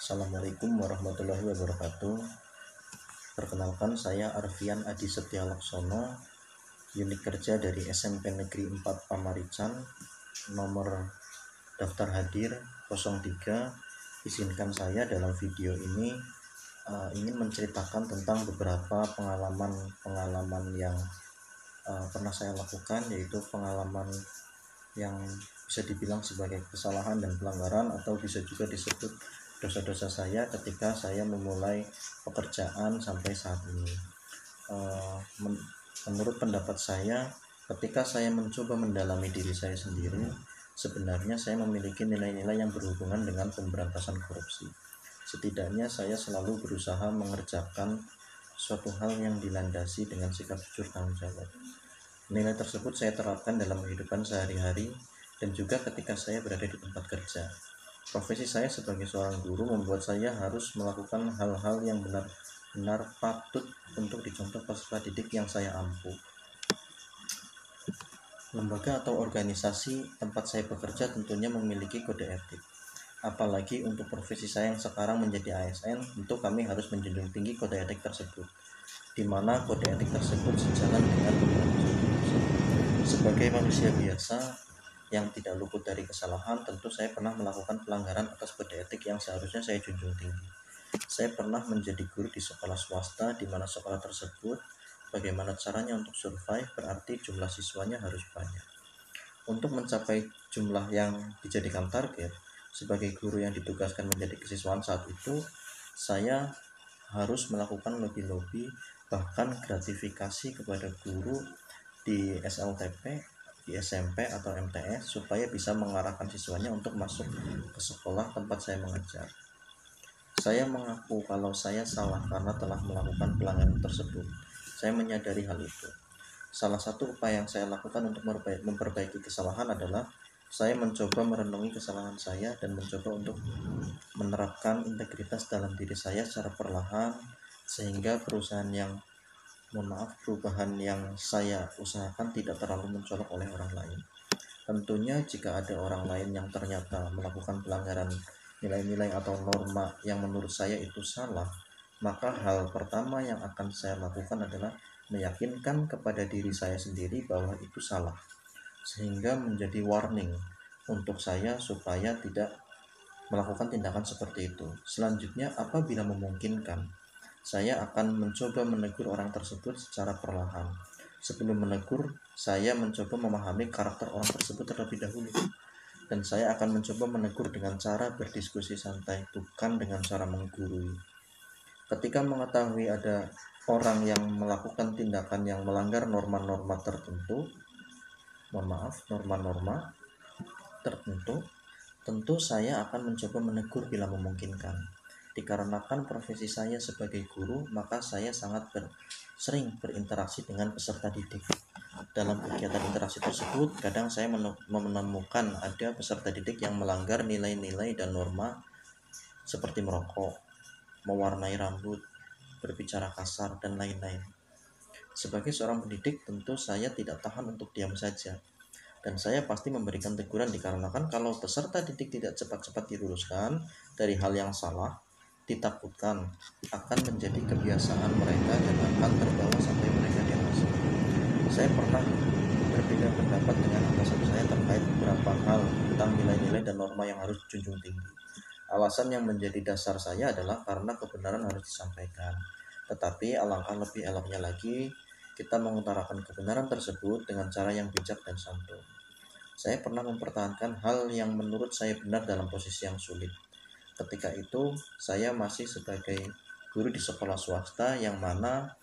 Assalamualaikum warahmatullahi wabarakatuh. Perkenalkan, saya Arfian Adi Setia Laksono, unit kerja dari SMP Negeri 4 Pamarican, nomor daftar hadir 03. Izinkan saya dalam video ini ingin menceritakan tentang beberapa pengalaman yang pernah saya lakukan, yaitu pengalaman yang bisa dibilang sebagai kesalahan dan pelanggaran, atau bisa juga disebut dosa-dosa saya ketika saya memulai pekerjaan sampai saat ini. Menurut pendapat saya, ketika saya mencoba mendalami diri saya sendiri, sebenarnya saya memiliki nilai-nilai yang berhubungan dengan pemberantasan korupsi. Setidaknya saya selalu berusaha mengerjakan suatu hal yang dilandasi dengan sikap jujur tanggung jawab. Nilai tersebut saya terapkan dalam kehidupan sehari-hari dan juga ketika saya berada di tempat kerja. Profesi saya sebagai seorang guru membuat saya harus melakukan hal-hal yang benar-benar patut untuk dicontoh peserta didik yang saya ampuh. Lembaga atau organisasi tempat saya bekerja tentunya memiliki kode etik. Apalagi untuk profesi saya yang sekarang menjadi ASN, tentu kami harus menjunjung tinggi kode etik tersebut, di mana kode etik tersebut sejalan dengan sebagai manusia biasa yang tidak luput dari kesalahan. Tentu saya pernah melakukan pelanggaran atas kode etik yang seharusnya saya junjung tinggi. Saya pernah menjadi guru di sekolah swasta, di mana sekolah tersebut bagaimana caranya untuk survive, berarti jumlah siswanya harus banyak. Untuk mencapai jumlah yang dijadikan target, sebagai guru yang ditugaskan menjadi kesiswaan saat itu, saya harus melakukan lobby-lobby, bahkan gratifikasi kepada guru di SLTP, di SMP atau MTS, supaya bisa mengarahkan siswanya untuk masuk ke sekolah tempat saya mengajar. Saya mengaku kalau saya salah karena telah melakukan pelanggaran tersebut. Saya menyadari hal itu. Salah satu upaya yang saya lakukan untuk memperbaiki kesalahan adalah saya mencoba merenungi kesalahan saya dan mencoba untuk menerapkan integritas dalam diri saya secara perlahan, sehingga perubahan yang saya usahakan tidak terlalu mencolok oleh orang lain. Tentunya jika ada orang lain yang ternyata melakukan pelanggaran nilai-nilai atau norma yang menurut saya itu salah, maka hal pertama yang akan saya lakukan adalah meyakinkan kepada diri saya sendiri bahwa itu salah, sehingga menjadi warning untuk saya supaya tidak melakukan tindakan seperti itu. Selanjutnya, apabila memungkinkan, saya akan mencoba menegur orang tersebut secara perlahan. Sebelum menegur, saya mencoba memahami karakter orang tersebut terlebih dahulu, dan saya akan mencoba menegur dengan cara berdiskusi santai, bukan dengan cara menggurui. Ketika mengetahui ada orang yang melakukan tindakan yang melanggar norma-norma tertentu, norma-norma tertentu, tentu saya akan mencoba menegur bila memungkinkan. Dikarenakan profesi saya sebagai guru, maka saya sangat sering berinteraksi dengan peserta didik. Dalam kegiatan interaksi tersebut, kadang saya menemukan ada peserta didik yang melanggar nilai-nilai dan norma seperti merokok, mewarnai rambut, berbicara kasar, dan lain-lain. Sebagai seorang pendidik, tentu saya tidak tahan untuk diam saja, dan saya pasti memberikan teguran, dikarenakan kalau peserta didik tidak cepat-cepat diluruskan dari hal yang salah, ditakutkan akan menjadi kebiasaan mereka dan akan terbawa sampai mereka dewasa. Saya pernah berbeda pendapat dengan atasan saya terkait beberapa hal tentang nilai-nilai dan norma yang harus dijunjung tinggi. Alasan yang menjadi dasar saya adalah karena kebenaran harus disampaikan. Tetapi alangkah lebih eloknya lagi, kita mengutarakan kebenaran tersebut dengan cara yang bijak dan santun. Saya pernah mempertahankan hal yang menurut saya benar dalam posisi yang sulit. Ketika itu, saya masih sebagai guru di sekolah swasta, yang mana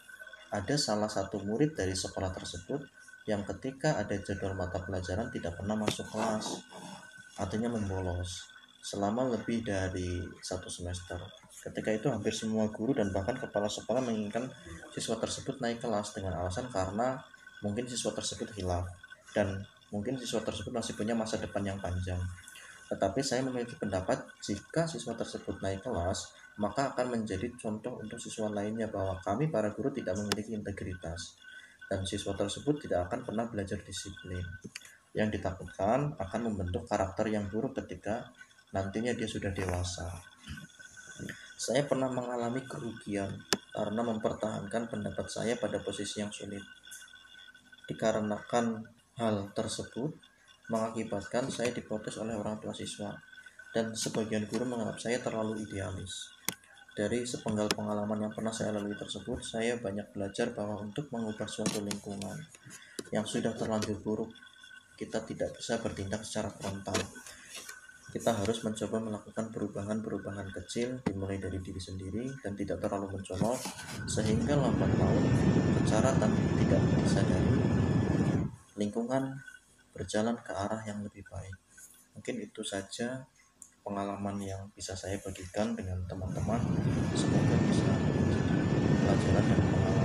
ada salah satu murid dari sekolah tersebut yang ketika ada jadwal mata pelajaran tidak pernah masuk kelas, artinya membolos selama lebih dari 1 semester. Ketika itu hampir semua guru dan bahkan kepala sekolah menginginkan siswa tersebut naik kelas dengan alasan karena mungkin siswa tersebut hilaf dan mungkin siswa tersebut masih punya masa depan yang panjang. Tetapi saya memiliki pendapat, jika siswa tersebut naik kelas, maka akan menjadi contoh untuk siswa lainnya bahwa kami para guru tidak memiliki integritas, dan siswa tersebut tidak akan pernah belajar disiplin. Yang ditakutkan akan membentuk karakter yang buruk ketika nantinya dia sudah dewasa. Saya pernah mengalami kerugian karena mempertahankan pendapat saya pada posisi yang sulit. Dikarenakan hal tersebut mengakibatkan saya diprotes oleh orang tua siswa, dan sebagian guru menganggap saya terlalu idealis. Dari sepenggal pengalaman yang pernah saya lalui tersebut, saya banyak belajar bahwa untuk mengubah suatu lingkungan yang sudah terlanjur buruk, kita tidak bisa bertindak secara frontal. Kita harus mencoba melakukan perubahan-perubahan kecil dimulai dari diri sendiri dan tidak terlalu mencolok, sehingga lambat laun secara tidak disadari lingkungan berjalan ke arah yang lebih baik. Mungkin itu saja pengalaman yang bisa saya bagikan dengan teman-teman. Semoga bisa menjadi pelajaran dan pengalaman